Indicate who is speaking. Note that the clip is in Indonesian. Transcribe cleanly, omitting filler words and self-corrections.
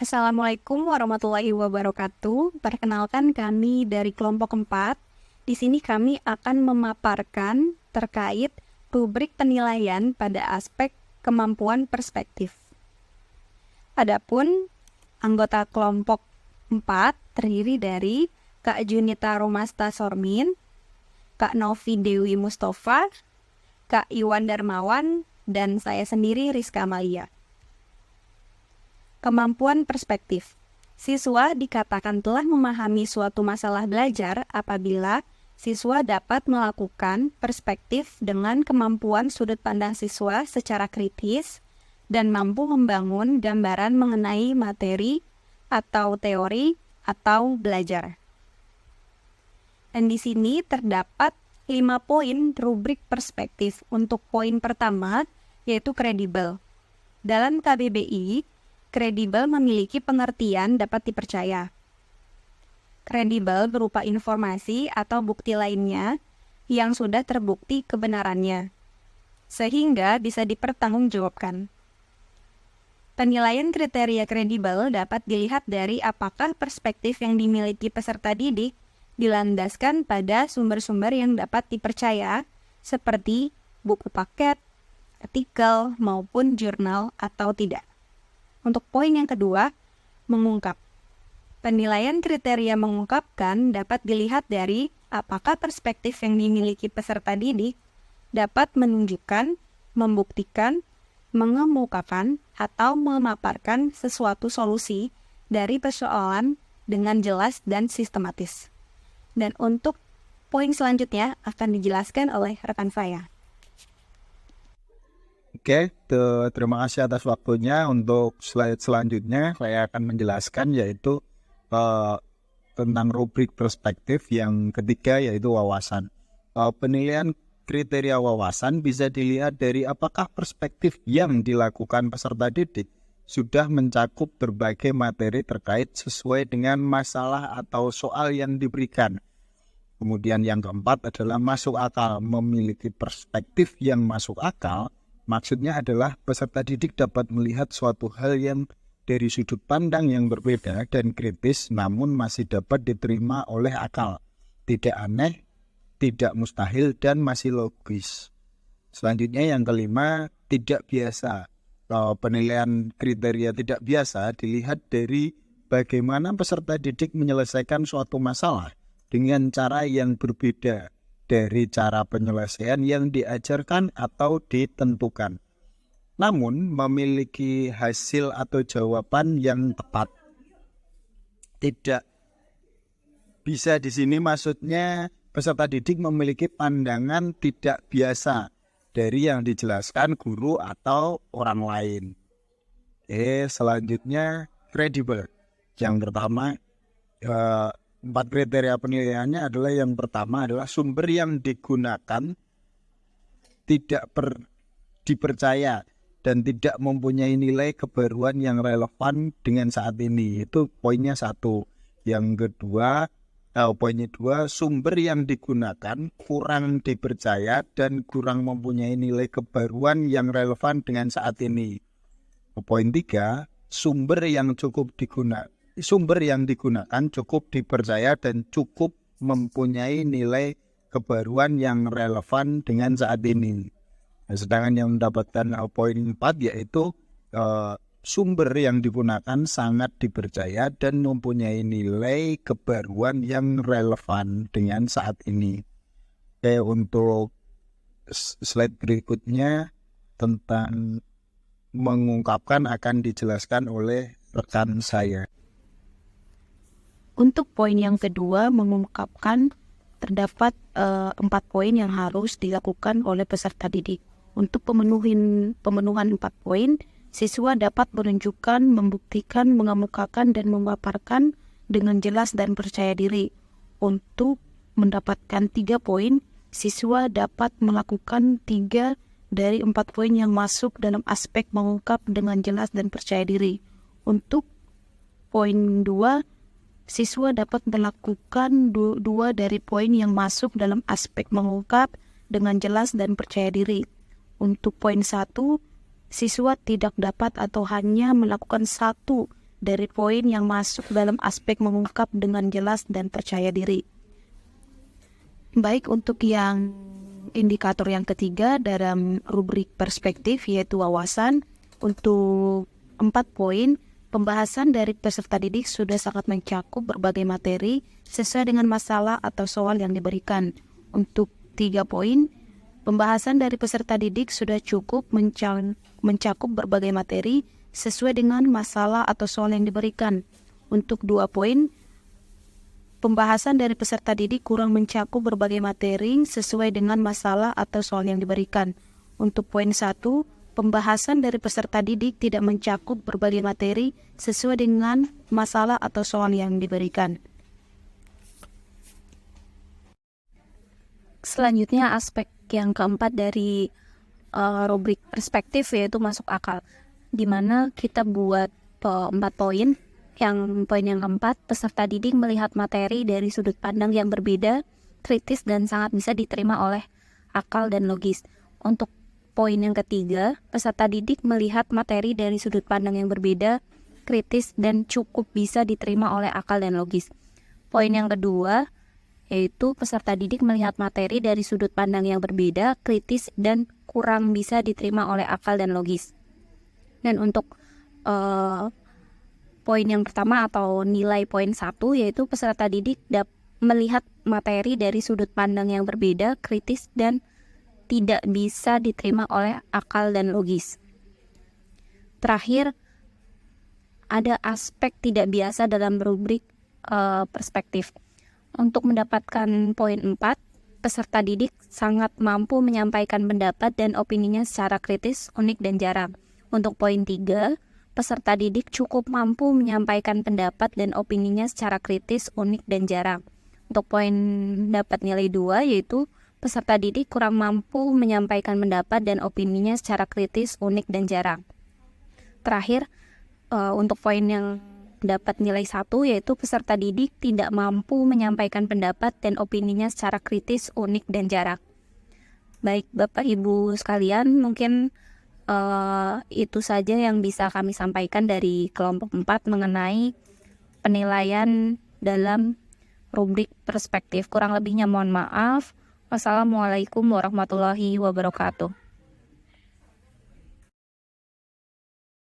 Speaker 1: Assalamualaikum warahmatullahi wabarakatuh. Perkenalkan kami dari kelompok 4. Di sini kami akan memaparkan terkait rubrik penilaian pada aspek kemampuan perspektif. Adapun anggota kelompok 4 terdiri dari Kak Junita Romasta Sormin, Kak Novi Dewi Mustafa, Kak Iwan Darmawan, dan saya sendiri Rizka Amalia. Kemampuan perspektif. Siswa dikatakan telah memahami suatu masalah belajar apabila siswa dapat melakukan perspektif dengan kemampuan sudut pandang siswa secara kritis dan mampu membangun gambaran mengenai materi atau teori atau belajar. Dan di sini terdapat 5 poin rubrik perspektif. Untuk poin pertama yaitu kredibel. Dalam KBBI, kredibel memiliki pengertian dapat dipercaya. Kredibel berupa informasi atau bukti lainnya yang sudah terbukti kebenarannya, sehingga bisa dipertanggungjawabkan. Penilaian kriteria kredibel dapat dilihat dari apakah perspektif yang dimiliki peserta didik dilandaskan pada sumber-sumber yang dapat dipercaya, seperti buku paket, artikel, maupun jurnal atau tidak. Untuk poin yang kedua, mengungkap. Penilaian kriteria mengungkapkan dapat dilihat dari apakah perspektif yang dimiliki peserta didik dapat menunjukkan, membuktikan, mengemukakan, atau memaparkan sesuatu solusi dari persoalan dengan jelas dan sistematis. Dan untuk poin selanjutnya akan dijelaskan oleh rekan saya.
Speaker 2: Oke, terima kasih atas waktunya. Untuk slide selanjutnya saya akan menjelaskan yaitu tentang rubrik perspektif yang ketiga yaitu wawasan. Penilaian kriteria wawasan bisa dilihat dari apakah perspektif yang dilakukan peserta didik sudah mencakup berbagai materi terkait sesuai dengan masalah atau soal yang diberikan. Kemudian yang keempat adalah masuk akal. Memiliki perspektif yang masuk akal maksudnya adalah peserta didik dapat melihat suatu hal yang dari sudut pandang yang berbeda dan kritis namun masih dapat diterima oleh akal. Tidak aneh, tidak mustahil, dan masih logis. Selanjutnya yang kelima, tidak biasa. Penilaian kriteria tidak biasa dilihat dari bagaimana peserta didik menyelesaikan suatu masalah dengan cara yang berbeda dari cara penyelesaian yang diajarkan atau ditentukan, namun memiliki hasil atau jawaban yang tepat. Tidak bisa di sini maksudnya peserta didik memiliki pandangan tidak biasa dari yang dijelaskan guru atau orang lain. Selanjutnya kredibel. Yang pertama, 4 kriteria penilaiannya adalah yang pertama adalah sumber yang digunakan tidak dipercaya dan tidak mempunyai nilai kebaruan yang relevan dengan saat ini. Itu poinnya 1. Yang kedua, poinnya 2, sumber yang digunakan kurang dipercaya dan kurang mempunyai nilai kebaruan yang relevan dengan saat ini. Poin 3, sumber yang digunakan cukup dipercaya dan cukup mempunyai nilai kebaruan yang relevan dengan saat ini. Sedangkan yang mendapatkan poin 4 yaitu sumber yang digunakan sangat dipercaya dan mempunyai nilai kebaruan yang relevan dengan saat ini. Untuk slide berikutnya tentang mengungkapkan akan dijelaskan oleh rekan saya.
Speaker 3: Untuk poin yang kedua, mengungkapkan, terdapat 4 poin yang harus dilakukan oleh peserta didik. Untuk pemenuhan 4 poin, siswa dapat menunjukkan, membuktikan, mengemukakan, dan memaparkan dengan jelas dan percaya diri. Untuk mendapatkan 3 poin, siswa dapat melakukan 3 dari 4 poin yang masuk dalam aspek mengungkap dengan jelas dan percaya diri. Untuk poin 2, siswa dapat melakukan 2 dari poin yang masuk dalam aspek mengungkap dengan jelas dan percaya diri. Untuk poin 1, siswa tidak dapat atau hanya melakukan 1 dari poin yang masuk dalam aspek mengungkap dengan jelas dan percaya diri. Baik, untuk yang indikator yang ketiga dalam rubrik perspektif yaitu wawasan, untuk 4 poin, pembahasan dari peserta didik sudah sangat mencakup berbagai materi sesuai dengan masalah atau soal yang diberikan. Untuk 3 poin, pembahasan dari peserta didik sudah cukup mencakup berbagai materi sesuai dengan masalah atau soal yang diberikan. Untuk 2 poin, pembahasan dari peserta didik kurang mencakup berbagai materi sesuai dengan masalah atau soal yang diberikan. Untuk poin 1, pembahasan dari peserta didik tidak mencakup berbagai materi sesuai dengan masalah atau soal yang diberikan.
Speaker 1: Selanjutnya aspek yang keempat dari rubrik perspektif yaitu masuk akal, di mana kita buat 4 poin. Yang poin yang keempat, peserta didik melihat materi dari sudut pandang yang berbeda, kritis dan sangat bisa diterima oleh akal dan logis. Untuk poin yang ketiga, peserta didik melihat materi dari sudut pandang yang berbeda, kritis dan cukup bisa diterima oleh akal dan logis. Poin yang kedua, yaitu peserta didik melihat materi dari sudut pandang yang berbeda, kritis dan kurang bisa diterima oleh akal dan logis. Dan untuk poin yang pertama atau nilai poin 1, yaitu peserta didik melihat materi dari sudut pandang yang berbeda, kritis dan tidak bisa diterima oleh akal dan logis. Terakhir, ada aspek tidak biasa dalam rubrik perspektif. Untuk mendapatkan poin 4, peserta didik sangat mampu menyampaikan pendapat dan opininya secara kritis, unik, dan jarang. Untuk poin 3, peserta didik cukup mampu menyampaikan pendapat dan opininya secara kritis, unik, dan jarang. Untuk poin dapat nilai 2, yaitu peserta didik kurang mampu menyampaikan pendapat dan opininya secara kritis, unik, dan jarang. Terakhir, untuk poin yang dapat nilai 1, yaitu peserta didik tidak mampu menyampaikan pendapat dan opininya secara kritis, unik, dan jarang. Baik Bapak Ibu sekalian, mungkin itu saja yang bisa kami sampaikan dari kelompok 4 mengenai penilaian dalam rubrik perspektif. Kurang lebihnya mohon maaf. Wassalamualaikum warahmatullahi wabarakatuh.